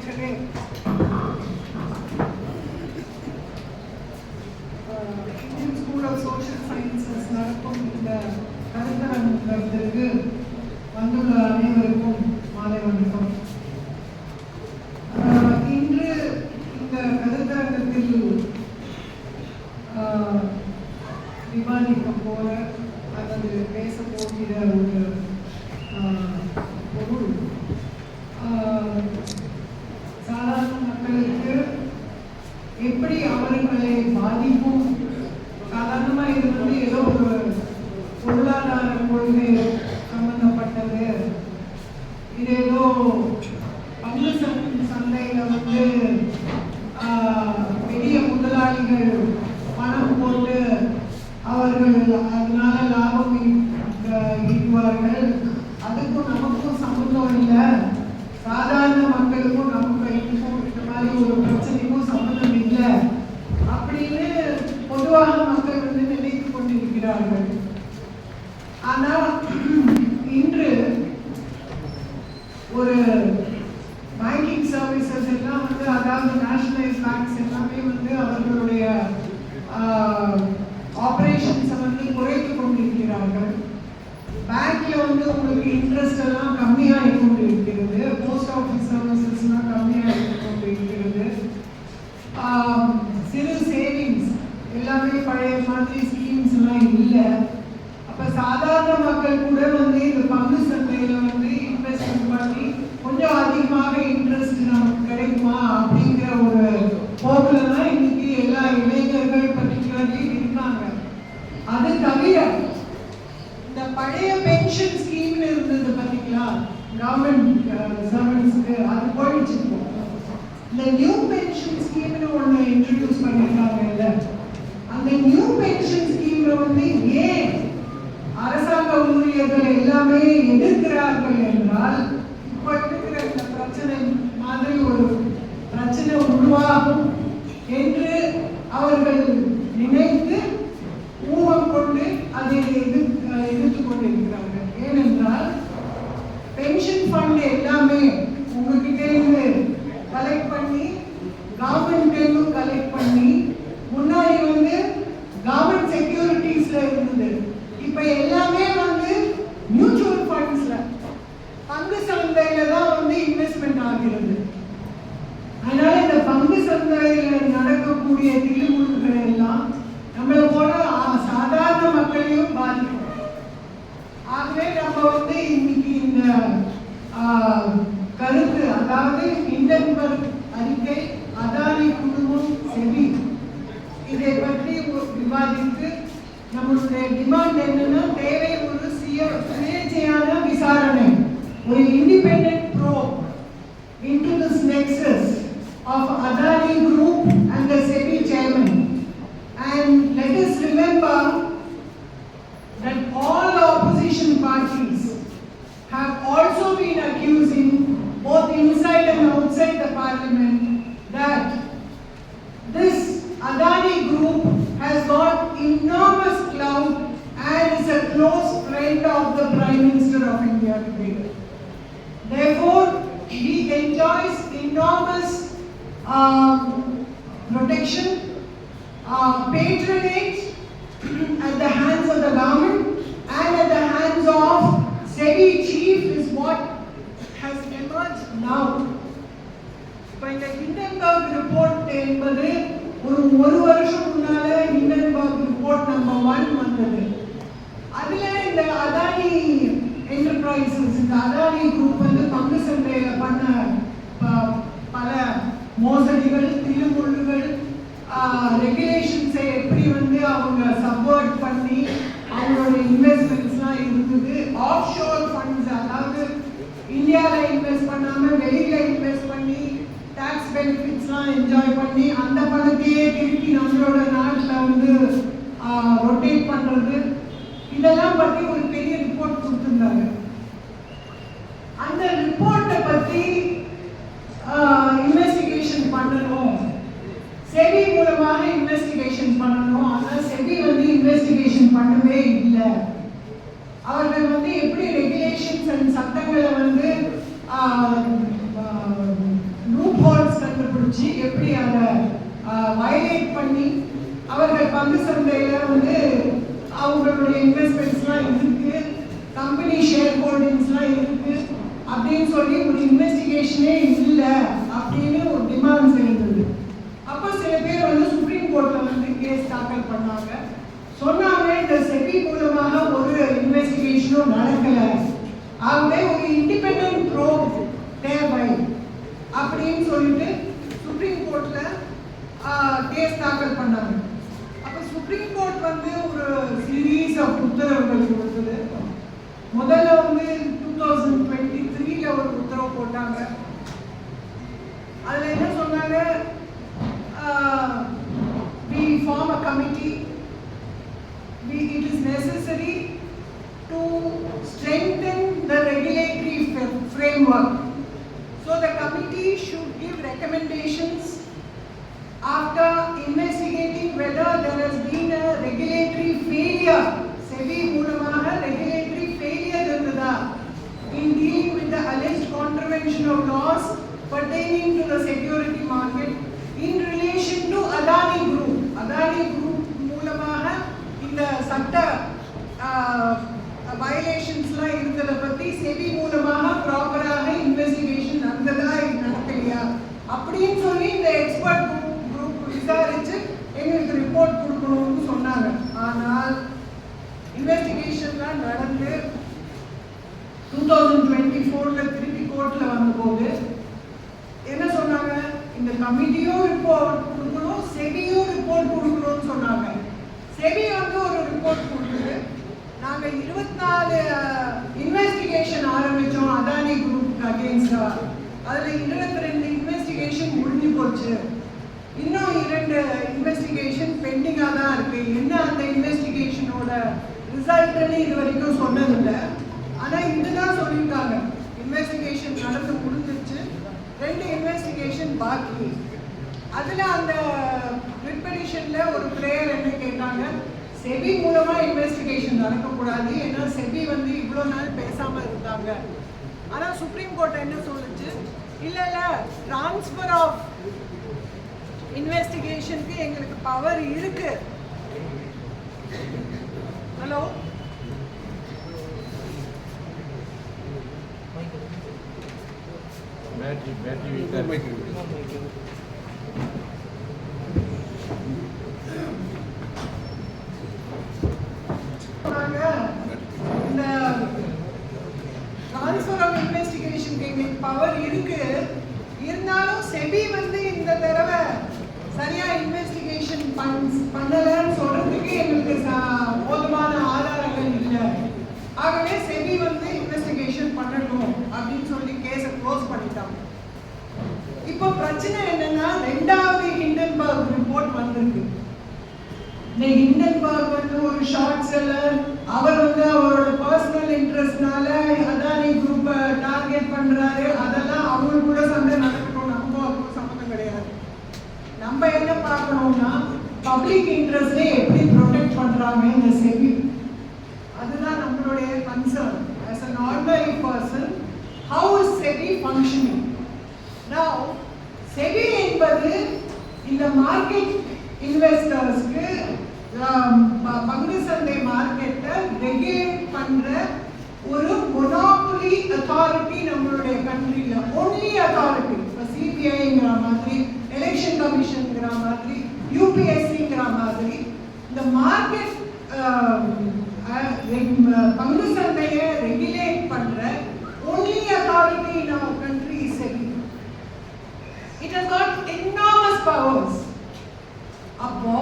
ஏற்கனவே Indian school of social sciences நடக்கும் இந்த கருத்தரங்கத்திற்கு வந்துள்ள அனைவருக்கும் மாலை வணக்கம். இன்று இந்த கருத்தரங்கத்தில் விவாதிக்க போற அல்லது பேச போகிற ஒரு பொருள் சாதாரண மக்களுக்கு எப்படி அவர்களை பாதிக்கும். சாதாரணமாக இது வந்து ஏதோ ஒரு பொருளாதார கொள்கை சம்பந்தப்பட்டது, இது ஏதோ பங்கு சந்தையில் வந்து பெரிய முதலாளிகள் பணம் போட்டு அவர்கள் அதனால லாபம் ஈட்டுவார்கள், அதுக்கும் நமக்கும் சம்பந்தம் இல்லை, சாதாரண மக்களுக்கும் நமக்கு இந்த மாதிரி ஒரு பிரச்சனைக்கும் சம்பந்தம் இல்லை அப்படின்னு பொதுவாக மக்கள் வந்து நினைத்து கொண்டிருக்கிறார்கள். ஆனால் இன்று ஒரு பேங்கிங் சர்வீசஸ் எல்லாம் வந்து, அதாவது நேஷனலைஸ் பேங்க்ஸ் எல்லாமே வந்து அவர்களுடைய ஆபரேஷன்ஸை வந்து குறைத்து கொண்டிருக்கிறார்கள். பேங்க்ல வந்து உங்களுக்கு இன்ட்ரெஸ்ட் எல்லாம் கம்மியாக கொண்டிருக்கிறது, போஸ்ட் ஆஃபீஸ் சர்வீசஸ்லாம் கம்மியாக கொண்டிருக்கிறது, சிறு சேவிங்ஸ் எல்லாமே பழைய மாதிரி ஸ்கீம்ஸ் எல்லாம் இல்லை. அப்போ சாதாரண மக்கள் கூட வந்து இந்த பங்கு சந்தையில் வந்து இன்வெஸ்ட்மெண்ட் பண்ணி கொஞ்சம் அதிகமாக இன்ட்ரெஸ்ட் நமக்கு கிடைக்குமா அப்படிங்கிற ஒரு போக்கில் தான் இன்னைக்கு எல்லா இளைஞர்கள் பர்டிகுலர்லி இருக்காங்க. அது தவிர இந்த பழைய பென்ஷன் ஸ்கீம்னு இருந்தது பார்த்தீங்களா, கவர்மெண்ட் சர்வன்ஸ்க்கு, அது போயிடுச்சு. இந்த நியூ பென்ஷன் ஸ்கீம்னு ஒன்று இன்ட்ரடியூஸ் பண்ணியிருக்காங்க. அந்த நியூ பென்ஷன் ஸ்கீம்ல வந்து ஏன் அரசாங்க ஊழியர்கள் எல்லாமே எதிர்க்கிறார்கள் என்றால், இப்போ இருக்கிற இந்த பிரச்சனை மாதிரி ஒரு பிரச்சனை உருவாகும் என்று அவர்கள் நினைத்து ஊகம் கொண்டு அதை எதிர்த்து கொண்டிருக்கிறார்கள். ஏனென்றால் பென்ஷன் ஃபண்ட் எல்லாமே உங்ககிட்ட இருந்து கலெக்ட் பண்ணி கவர்மெண்ட் கலெக்ட் பண்ணி, முன்னாடி வந்து கவர்மெண்ட் செக்யூரிட்டிஸ்ல இருந்தது, இப்ப எல்லாமே வந்து மியூச்சுவல் ஃபண்ட்ஸ்ல பங்கு சந்தையில தான் வந்து இன்வெஸ்ட்மெண்ட் ஆகிறது. அதனால இந்த பங்கு சந்தையில நடக்கக்கூடிய தில்லுமுள்ளுகள் எல்லாம் நம்மளை போல சாதாரண மக்களையும் பாதிக்கும். ஆகவே நம்ம வந்து இன்னைக்கு இந்த கருத்து, அதாவது ஹிண்டன்பர்க் அறிக்கை, அதானி குழுமம், செபி, இதை பற்றி விவாதித்து நம்மளுடைய டிமாண்ட் என்னன்னா, தேவை ஒரு சுயேட்சையான விசாரணை, ஒரு independent probe into this nexus of Adani Group and the SEBI chairman. And let us remember that all the opposition parties have also been accusing, both inside and outside the parliament, that this Adani Group has got enormous clout and is a close friend of the Prime Minister of India today. Therefore, he enjoys enormous protection, patronage at the hands of the government and at the hands of SEBI chief is what has emerged now. இப்போ இந்த Hindenburg report என்பது ஒரு வருஷம் முன்னால Hindenburg report number 1 வந்தது. அதுல இந்த Adani enterprises, இந்த அதானி குரூப் வந்து பங்கு சந்தையில பண்ண பல மோசடிகள், தில்லுமுள்ளுகள், ரெகுலேஷன்ஸை எப்படி வந்து அவங்க சப்வர்ட் பண்ணி அவங்களோட இன்வெஸ்ட்மெண்ட்ஸ்லாம் இருந்தது. ஆஃப் ஷோர் ஃபண்ட்ஸ், அதாவது இந்தியாவில் இன்வெஸ்ட் பண்ணாமல் வெளியில் இன்வெஸ்ட் பண்ணி டாக்ஸ் பெனிஃபிட்ஸ்லாம் என்ஜாய் பண்ணி அந்த பணத்தையே திருப்பி நம்மளோட நாட்டில் வந்து ரொட்டேட் பண்ணுறது, இதெல்லாம் பற்றி ஒரு பெரிய ரிப்போர்ட் கொடுத்துருந்தாங்க. அந்த ரிப்போர்ட்டை பற்றி இன்வெஸ்டிகேஷன் பண்ணணும், செபி மூலமாக இன்வெஸ்டிகேஷன் பண்ணணும். ஆனால் செபி வந்து இன்வெஸ்டிகேஷன் பண்ணவே இல்லை. அவர்கள் வந்து எப்படி ரெகுலேஷன்ஸ் அண்ட் சட்டங்களை வந்து லூப் பிடிச்சி எப்படி அதை வயலேட் பண்ணி அவர்கள் பங்கு சந்தையில் வந்து அவங்களுடைய இன்வெஸ்ட்மெண்ட்ஸ்லாம் இருக்கு, கம்பெனி ஷேர் ஹோல்டிங்ஸ்லாம் இருக்கு அப்படின்னு சொல்லி ஒரு இன்வெஸ்டிகேஷனே இல்லை அப்படின்னு ஒரு டிமாண்ட்ஸ் இருந்தது. அப்போ சில பேர் வந்து சுப்ரீம் கோர்ட்டில் வந்து கேஸ் தாக்கல் பண்ணாங்க. சொன்னாங்க இந்த செபி மூலமாக ஒரு இன்வெஸ்டிகேஷனும் நடக்கல, ஆகவே ஒரு இண்டிபெண்டன்ட் ப்ரோப் தேவை அப்படின்னு சொல்லிட்டு சுப்ரீம் கோர்ட்ல கேஸ் தாக்கல் பண்ணாங்க. அப்போ சுப்ரீம் கோர்ட் வந்து ஒரு சீரீஸ் ஆஃப் உத்தரவுகள் கொடுத்தது. முதல்ல வந்து 2023 ஒரு உத்தரவு போட்டாங்க. அதுல என்ன சொன்னாங்க, we form a committee, it is necessary to strengthen the regulatory framework, so the committee should give recommendations after investigating whether there has been a regulatory failure, SEBI மூலமாக regulatory failure இருந்ததா in dealing with the alleged contravention of laws pertaining to the security market in relation to Adani Group. Adani Group மூலமாக இந்த சட்ட வயலேஷன்ஸ்லாம் இருக்கிறத பற்றி SEBI மூலமாக ப்ராப்பராக investigation நடந்ததா நடக்கலையா அப்படின்னு சொல்லி இந்த எக்ஸ்பர்ட் குரூப் விசாரிச்சு எங்களுக்கு ரிப்போர்ட் கொடுக்கணும்னு சொன்னாங்க. ஆனால் இன்வெஸ்டிகேஷன்லாம் நடந்து 2024 திருப்பி கோர்ட்டில் வந்தபோது என்ன சொன்னாங்க, இந்த கமிட்டியும் ரிப்போர்ட் கொடுக்கணும், செபியும் ரிப்போர்ட் கொடுக்கணும்னு சொன்னாங்க. செபி வந்து ஒரு ரிப்போர்ட் கொடுத்தது. நாங்கள் 24 இன்வெஸ்டிகேஷன் ஆரம்பித்தோம் அதானி குரூப்புக்கு அகேன்ஸ்டா. அதில் 22 இன்வெஸ்டிகேஷன் முடிஞ்சு போச்சு, இன்னும் 2 இன்வெஸ்டிகேஷன் பெண்டிங்காக தான் இருக்கு. என்ன அந்த இன்வெஸ்டிகேஷனோட ரிசல்ட்னு இது வரைக்கும் சொன்னதில்லை. ஆனால் இதுதான் சொல்லியிருக்காங்க, இன்வெஸ்டிகேஷன் நடந்து முடிஞ்சிருச்சு, 2 இன்வெஸ்டிகேஷன் பாக்கி. அதில் அந்த ரிப்பெடிஷனில் ஒரு ப்ரேயர் என்ன கேட்டாங்க, செபி மூலமாக இன்வெஸ்டிகேஷன் நடக்கக்கூடாது, ஏன்னா செபி வந்து இவ்வளோ நாள் பேசாமல் இருந்தாங்க. ஆனால் சுப்ரீம் கோர்ட் என்ன சொல்லுச்சு, இல்லை ட்ரான்ஸ்ஃபர் ஆஃப் இன்வெஸ்டிகேஷனுக்கு எங்களுக்கு பவர் இருக்கு. ஹலோ, இந்த ட்ரான்ஸ்ஃபர் ஆஃப் இன்வெஸ்டிகேஷனுக்கு எங்களுக்கு பவர் இருக்கு, இருந்தாலும் செபி வந்து இந்த தடவை சரியா இன்வெஸ்டிகேஷன் பண்ணலன்னு சொல்றதுக்கு எங்களுக்கு போதுமான ஆதாரங்கள் இல்லை. ஆகவே செபி வந்து இன்வெஸ்டிகேஷன் பண்ணணும் அப்படின்னு சொல்லி கேஸை க்ளோஸ் பண்ணிட்டாங்க. இப்போ பிரச்சனை என்னன்னா, 2வது ஹிண்டன்பர்க் ரிப்போர்ட் வந்திருக்கு. இந்த ஹிண்டன்பர்க் வந்து ஒரு ஷார்ட் செல்லர், அவர் வந்து அவரோட பர்சனல் இன்ட்ரெஸ்ட்னால அதானி குரூப்பை டார்கெட் பண்றாரு. அதெல்லாம் அவங்களுக்குள்ள சண்டை நடக்கணும், நம்ம அவங்களுக்கு சம்மந்தம் கிடையாது. நம்ம என்ன பார்க்கணும்னா, பப்ளிக் இன்ட்ரெஸ்டை எப்படி ப்ரொடெக்ட் பண்றாங்க இந்த செபி, அதுதான் நம்மளுடைய concern. as an ordinary person, how is SEBI functioning? Now, SEBI என்பது இந்த மார்க்கெட் இன்வெஸ்டர்ஸ்க்கு பங்கு சந்தை மார்க்கெட்டை ரெகுலேட் பண்ற ஒரு மொனோபொலி அத்தாரிட்டி நம்மளுடைய கண்ட்ரியில். Only authority. இப்போ சிபிஐங்கிற மாதிரி, எலெக்ஷன் கமிஷன்ங்கிற மாதிரி, யூபிஎஸ்சிங்கிற மாதிரி இந்த மார்க்கெட் பங்கு சந்தையை ரெகுலேட் பண்ற only authority in our country is SEBI. It has got enormous powers. அப்போ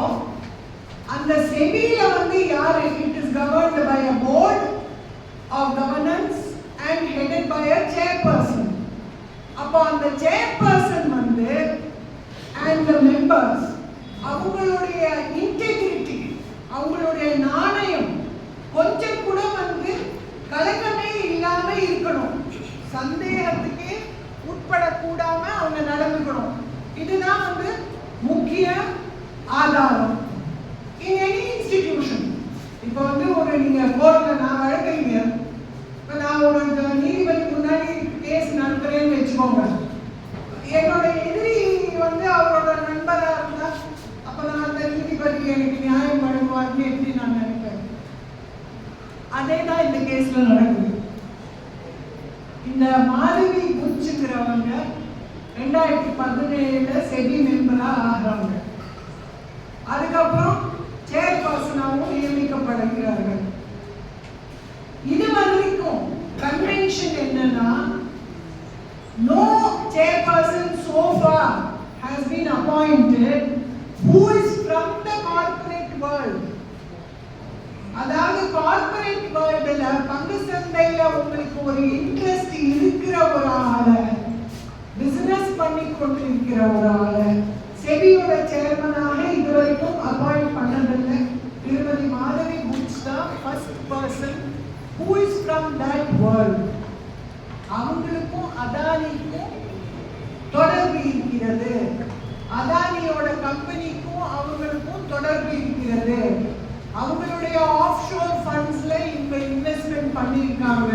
அந்த செபில வந்து யார், it is governed by a board of governance and headed by a chairperson. அப்போ அந்த chairperson வந்து and the members அவங்களுடைய இன்டெகிரிட்டி, அவங்களுடைய நாணயம் கொஞ்சம் கூட வந்து கலக்கமே இல்லாம இருக்கணும், சந்தேகத்துக்கு உட்படக்கூடாம அவங்க நடந்துக்கணும். இதுதான் வந்து முக்கிய ஆதாரம். in any institution. இப்போ வந்து ஒரு நீங்க கோர்ட்ல நான் வழக்குறீங்க, இப்போ நான் ஒரு நீதிபதி முன்னாடி கேஸ் நடத்துறேன்னு வச்சுக்கோங்க, என்னோட எதிரி வந்து கேஸ்ல நடக்குது. இந்த மாதவி புச்சுங்கிறவங்க 2017 செபி மெம்பரா ஆகிறாங்க. அதுக்கப்புறம் சேர்பர்சனாகவும் நியமிக்கப்படுகிறார்கள். இது வரைக்கும் கன்வென்ஷன் என்னன்னா, no chairperson so far has been appointed who is from the corporate world. அதாவது கார்ப்பரேட் வேர்ல்டுல பங்கு சந்தையில உங்களுக்கு ஒரு இன்ட்ரெஸ்ட் இருக்கிற ஒரு ஆளை, பிசினஸ் பண்ணி கொண்டிருக்கிற ஒரு ஆளை செபியோட சேர்மனாக இதுவரைக்கும் அப்பாயிண்ட் பண்ணதில்லை. திருமதி மாதவி புட்ச் தான் first person who is from that world. அவங்களுக்கும் அதானிக்கும் தொடர்பு இருக்கிறது. அதானியோட கம்பெனிக்கும் அவங்களுக்கும் தொடர்பு இருக்கிறது. அவங்களுடைய ஆஃப்ஷோர் ஃபண்ட்ஸ்ல இவங்க இன்வெஸ்ட்மெண்ட் பண்ணிருக்காங்க.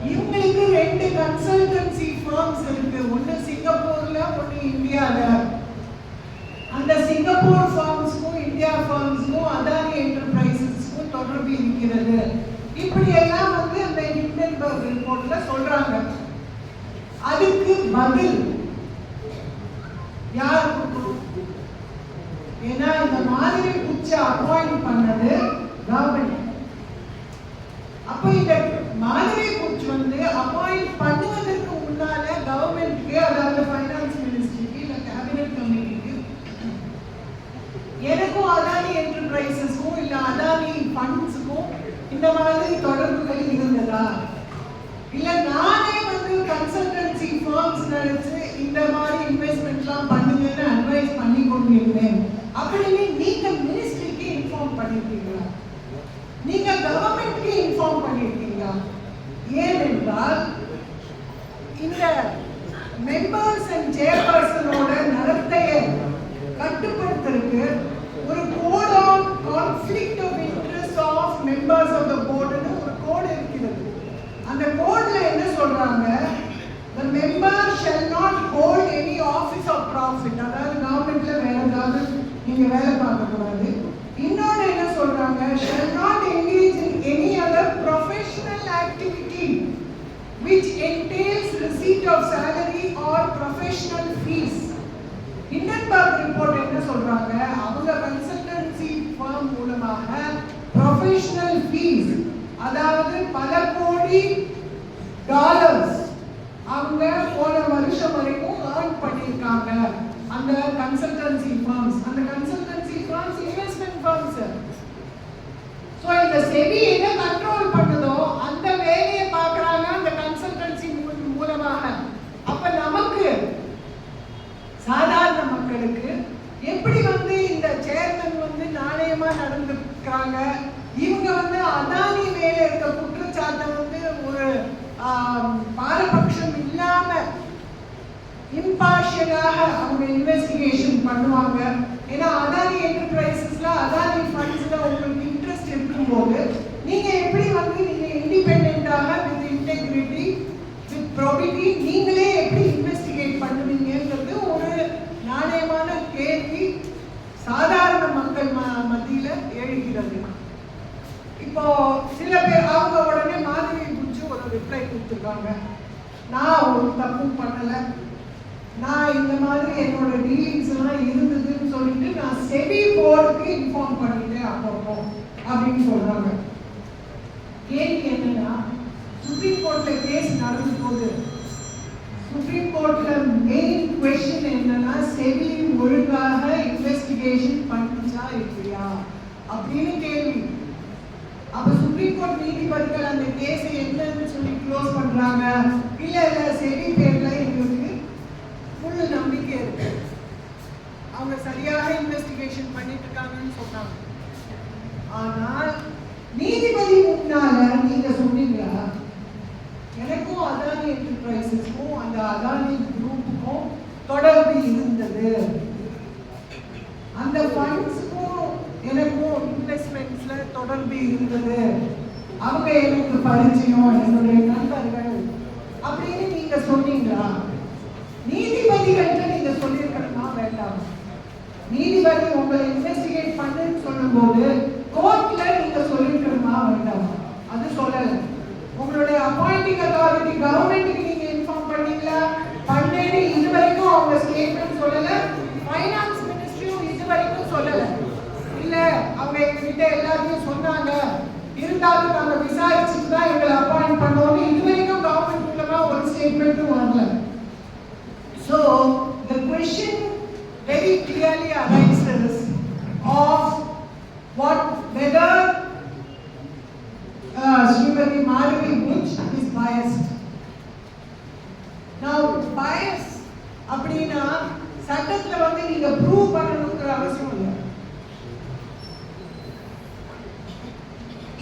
இவங்களுக்கு 2 கன்சல்டன்சி ஃபர்ம்ஸ் இருக்கு. ஒன்னு சிங்கப்பூர்ல, ஒன்னு இந்தியால. அந்த சிங்கப்பூர் ஃபர்ம்ஸ்க்கும் இந்தியா ஃபர்ம்ஸ்க்கும் அதானி என்டர்பிரைசஸ்க்கும் தொடர்பு இருக்கிறது. இப்படி எல்லாம் வந்து அந்த ஹிண்டன்பர்க் ரிப்போர்ட்ல சொல்றாங்க. அதுக்கு பதில் யார் கொடுக்கணும்? ஏன்னா இந்த மாதிரி புட்ச அப்பாயிண்ட் பண்ணது கவர்மெண்ட். அப்ப இந்த மாதிரி புட்ச் வந்து அப்பாயிண்ட் பண்ணுவதற்கு முன்னால கவர்மெண்ட்க்கு, அதாவது ஃபைனான்ஸ் மினிஸ்ட்ரிக்கு இல்ல கேபினட் கமிட்டிக்கு எனக்கும் அதானி என்டர்பிரைசஸ்க்கும் இல்ல அதானி ஃபண்ட்ஸுக்கும் இந்த மாதிரி தொடர்புகள் இருந்ததா, இல்ல நானே வந்து கன்சல்டன்சி ஃபர்ம்ஸ் நினைச்சு இந்த மாதிரி இன்வெஸ்ட்மெண்ட்லாம் பண்ணுங்கன்னு அட்வைஸ் பண்ணி கொண்டிருந்தேன் அப்படின்னு நீங்க மினிஸ்ட்ரிக்கு இன்ஃபார்ம் பண்ணிருக்கீங்களா? நீங்க கவர்மெண்ட்க்கு இன்ஃபார்ம் பண்ணிருக்கீங்களா? ஏனென்றால் இந்த மெம்பர்ஸ் அண்ட் சேர்பர்சனோட நடத்தையை கட்டுப்படுத்துறதுக்கு ஒரு code on conflict of interest of members of the போர்டுன்னு ஒரு கோட் இருக்கிறது. அந்த கோட்ல என்ன சொல்றாங்க? the member shall not hold any office of profit. அதாவது கவர்மெண்ட்ல வேற ஏதாவது நீங்க வேலை பார்க்க கூடாது. இன்னொரு என்ன சொல்றாங்க? shall not engage in any other professional activity which entails receipt of salary or professional fees. Hindenburg report என்ன சொல்றாங்க? அவங்க கன்சல்டன்சி ஃபர்ம் மூலமாக ப்ரொஃபஷனல் ஃபீஸ், அதாவது பல கோடி டாலர்ஸ் அவங்க போன வருஷம் வரைக்கும் ஏர்ன் பண்ணிருக்காங்க. அந்த கன்சல்டன்சி ஃபர்ம்ஸ், அந்த consultancy firms investment firms. So இந்த செபி எதை கண்ட்ரோல் பண்ணுதோ அந்த வேலையை பார்க்கறாங்க அந்த கன்சல்டன்சி மூலமாக. அப்ப நமக்கு சாதாரண மக்களுக்கு எப்படி வந்து இந்த சேர்மன் வந்து நாணயமா நடந்துக்கிறாங்க, இவங்க வந்து அதானி மேல இருக்க குற்றச்சாட்டை வந்து ஒரு பாரபட்சம் இல்லாம இம்பார்ஷியலாக அவங்க இன்வெஸ்டிகேஷன் பண்ணுவாங்க. ஏன்னா அதானி என்டர்பிரைசஸ்ல அதானி ஃபண்ட்ஸ்ல உங்களுக்கு இன்ட்ரெஸ்ட் இருக்கும்போது நீங்க எப்படி வந்து நீங்க இண்டிபெண்டன்டாக வித் இன்டெகிரிட்டி வித் ப்ராபிட்டி நீங்களே எப்படி இன்வெஸ்டிகேட் பண்ணுவீங்கன்றது ஒரு நாணயமான கேள்வி சாதாரண மக்கள் மத்தியில எழுகிறது. இப்போ சில பேர் அவங்க உடனே மாதிரி புடிச்சு ஒரு ரிப்ளை கொடுத்துருக்காங்க, நான் ஒரு தப்பும் பண்ணல, நான் இந்த மாதிரி என்னோட டீலிங்ஸ் எல்லாம் இருந்ததுன்னு சொல்லிட்டு நான் செபி போர்டுக்கு இன்ஃபார்ம் பண்ணிட்டேன் அப்பப்போ அப்படின்னு சொல்றாங்க. கேள்வி என்னன்னா, சுப்ரீம் கோர்ட்ல கேஸ் நடந்து போகுது. சுப்ரீம் கோர்ட்ல மெயின் क्वेश्चन என்னன்னா, செபி ஒழுங்காக இன்வெஸ்டிகேஷன் பண்ணிச்சா இல்லையா அப்படின்னு கேள்வி. அப்ப சுப்ரீம் கோர்ட் நீதிபதிகள் அந்த கேஸை என்னன்னு சொல்லி க்ளோஸ் பண்றாங்க. இல்ல இல்ல செபி பேர்ல எங்களுக்கு ஃபுல் நம்பிக்கை இருக்கு, அவங்க சரியாக இன்வெஸ்டிகேஷன் பண்ணிட்டு இருக்காங்கன்னு சொன்னாங்க. ஆனால் நீதிபதி முன்னால நீங்க சொன்னீங்களா, எனக்கும் அதானி என்டர்பிரைசஸ்க்கும் அந்த அதானி குரூப்புக்கும் தொடர்பு இருந்தது, அந்த ஃபண்ட்ஸ்க்கும் எனக்கும் இன்வெஸ்ட்மெண்ட்ஸ்ல தொடர்பு இருந்தது, அவங்க எனக்கு பரிச்சயம், என்னுடைய நண்பர்கள் அப்படின்னு நீங்க சொன்னீங்களா? நீதிபதிகள்கிட்ட நீங்க சொல்லியிருக்கணுமா வேண்டாம்? நீதிபதி உங்களை இன்வெஸ்டிகேட் பண்ணுன்னு சொல்லும்போது கோர்ட்ல நீங்க சொல்லியிருக்கணுமா வேண்டாம்? அது சொல்ல சொல்லல. உங்களுடைய அப்பாயிண்டிங் அத்தாரிட்டி கவர்மெண்ட்டுக்கு நீங்க இன்ஃபார்ம் பண்ணீங்களா? பண்ணேன்னு இதுவரைக்கும் அவங்க ஸ்டேட்மெண்ட் சொல்லல. ஃபைனான்ஸ் மினிஸ்ட்ரியும் இதுவரைக்கும் சொல்லல. இல்ல அவங்க எங்ககிட்ட எல்லாத்தையும் சொன்னாங்க, இருந்தாலும் நாங்க விசாரிச்சுட்டு தான் எங்களை அப்பாயிண்ட் பண்ணோம்னு இதுவரைக்கும் கவர்மெண்ட் மூலமா ஒரு ஸ்டேட்மெண்ட்டும் வரல. So the question very clearly arises of whether Srimati Madhavi Buch is biased. Now bias அப்படினா சட்டத்துல வந்து நீங்க ப்ரூவ் பண்ணணும்ங்கற அவசியம் இல்லை.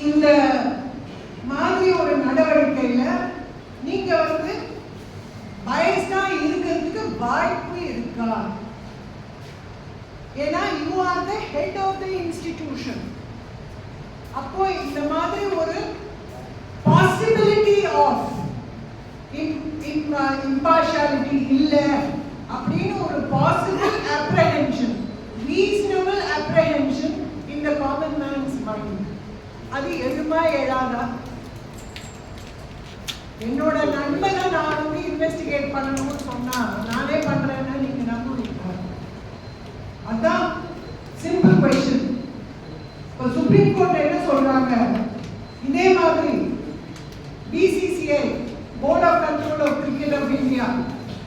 இந்த மாதிரி ஒரு நடவடிக்கையில நீங்க வந்து பயஸ்டா இருக்கிறதுக்கு வாய்ப்பு இருக்கா? ஏன்னா you are the head of the institution. அப்போ இந்த மாதிரி ஒரு possibility of impartiality இல்ல அப்படின்னு ஒரு possible apprehension, reasonable apprehension in the common man's mind. அது எழுமா எழாதா? என்னோட நண்பனை நான் வந்து இன்வெஸ்டிகேட் பண்ணணும்னு சொன்னா நானே பண்றேன்னா நீங்க நம்புவீங்க? அதான் சிம்பிள் क्वेश्चन. இப்போ சுப்ரீம் கோர்ட் என்ன சொல்றாங்க? இதே மாதிரி BCCI board of control of cricket of India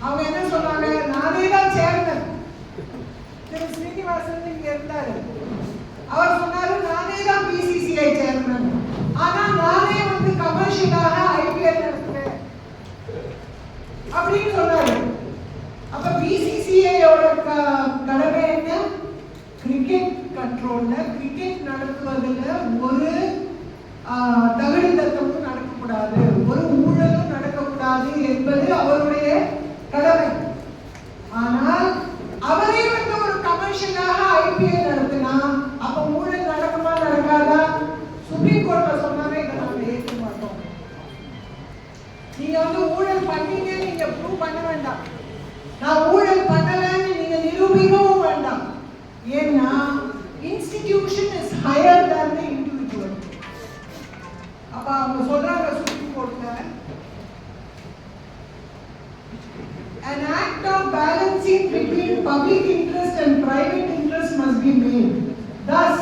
அவங்க என்ன சொல்றாங்க? நானே தான் சேர்மன். திரு ஸ்ரீனிவாசன் இங்க இருந்தாரு. அவர் சொன்னாரு நானே தான் BCCI சேர்மன், ஆனா நானே வந்து கமர்ஷியலாக IPL நடத்துறேன் அப்படின்னு சொன்னாரு. அப்ப BCCI ஓட கடமை என்ன? கிரிக்கெட் கண்ட்ரோல்ல, கிரிக்கெட் நடத்துவதில் ஒரு தகுதி தத்தமும் நடக்கக்கூடாது, ஒரு ஊழலும் நடக்கக்கூடாது என்பது அவருடைய கடமை. ஆனால் அவரே வந்து ஒரு கமர்ஷியலாக IPL நடத்தினா அப்ப ஊழல் நடக்குமா நடக்காதா? சுப்ரீம் கோர்ட்ல சொன்னாவே இதை நாங்க ஏற்க மாட்டோம். நீங்க வந்து ஊழல் பண்ணீங்கன்னு நீங்க ப்ரூவ் பண்ண வேண்டாம், நான் ஊழல் பண்ணலன்னு நீங்க நிரூபிக்கவும் வேண்டாம். ஏன்னா institution is higher than the individual. அப்ப அவங்க சொல்றாங்க சுப்ரீம் கோர்ட்ல, an act of balancing between public interest and private interest must be made. Thus,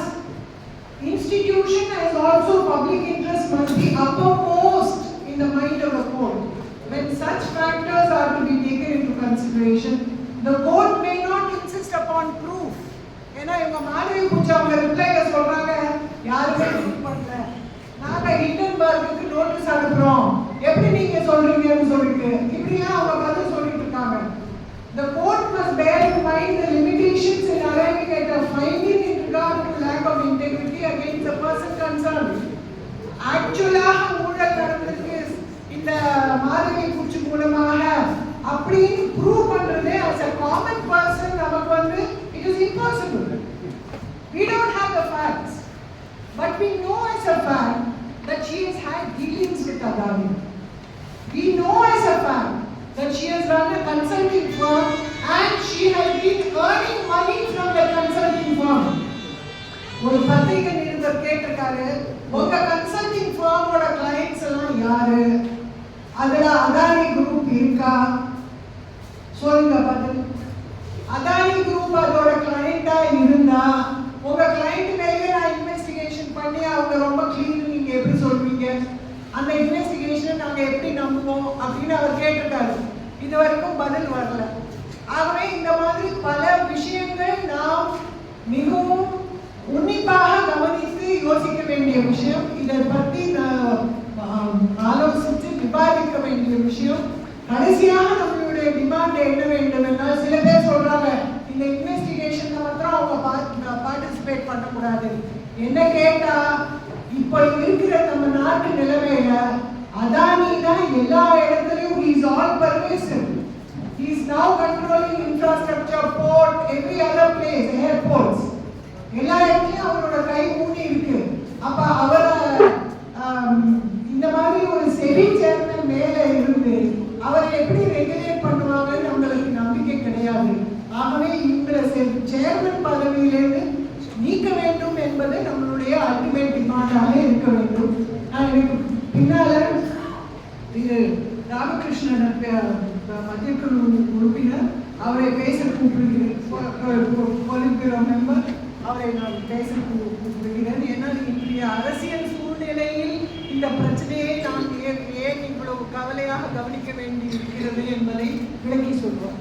institution as also public interest must be uppermost in the mind of the court. When such factors are to be taken into consideration, the court may not insist upon proof. ஏன்னா இவங்க மாதவி பூச்சி அவங்க ரிப்ளைல சொல்றாங்க, யாருமே prove பண்ணல, நாங்க ஹிண்டன்பர்க்கு notice அனுப்புறோம், எப்படி நீங்க சொல்றீங்கன்னு சொல்லிட்டு இப்படியா அவங்க பதில் சொல்லிட்டு இருக்காங்க. The court must bear in mind the limitations in arriving at a finding in regard to lack of integrity against the person concerned. ஆக்சுவலாக ஊழல் நடந்திருக்கு இந்த மாதவி பூச்சி மூலமாக அப்படின்னு ப்ரூவ் பண்றது as a common person நமக்கு வந்து it is impossible. We don't have the facts, but we know as a fact that she has had dealings with Adani. We know as a fact that she has run a consulting firm and she has been earning money from the consulting firm. ஒரு பத்திரிகை நிருபர் கேட்டிருக்காரு, உங்க consulting ஃபர்மோட clients எல்லாம் யாரு? அதுல Adani group இருக்கா? சொல்லுங்க பதில். அதானி குரூப் அதோட கிளையண்டா இருந்தா உங்க கிளையண்ட் மேலே நான் இன்வெஸ்டிகேஷன் பண்ணி அவங்க ரொம்ப கிளீன் நீங்க எப்படி சொல்வீங்க? அந்த இன்வெஸ்டிகேஷனை நாங்க எப்படி நம்புவோம் அப்படின்னு அவர் கேட்டிருக்காரு. இது வரைக்கும் பதில் வரல. ஆகவே இந்த மாதிரி பல விஷயங்கள் நாம் மிகவும் உன்னிப்பாக கவனித்து யோசிக்க வேண்டிய விஷயம். இதை பற்றி ஆலோசித்து விவாதிக்க வேண்டிய விஷயம். கடைசியாக நம்மளுடைய டிமாண்ட் என்ன வேண்டும் என்றால், சில பேர் சொல்றாங்க இந்த இன்வெஸ்டிகேஷன்ல மாத்திரம் அவங்க பார்ட்டிசிபேட் பண்ணக்கூடாது. என்ன கேட்டா, இப்போ இருக்கிற நம்ம நாட்டு நிலைமையில அதானி தான் எல்லா இடத்துலயும் he is all pervasive. He is now controlling infrastructure, port, every other place, airports. எல்லா இடத்துலயும் அவரோட கை ஊனி இருக்கு. அப்ப அவரை இந்த மாதிரி ஒரு செவி சேர்மன் மேல இருந்து அவரை எப்படி ரெகுலேட் பண்ணுவாங்கன்னு நம்மளுக்கு நம்பிக்கை கிடையாது. ஆகவே இவங்களை சேர்மன் பதவியிலிருந்து நீக்க வேண்டும் என்பது நம்மளுடைய அல்டிமேட் டிமாண்டாக இருக்க வேண்டும். நான் எனக்கு பின்னால திரு ராமகிருஷ்ணன் மத்திய குழு உறுப்பினர் அவரை பேச கூப்பிடுகிறேன். போலிட் பியூரோ மெம்பர் அவரை நான் பேச கூப்பிடுகிறேன். ஏன்னா இன்றைய அரசியல் சூழ்நிலையில் இந்த பிரச்சனையை நான் ஏன் இவ்வளவு கவலையாக கவனிக்க வேண்டி இருக்கிறது என்பதை விளக்கி சொல்வோம்.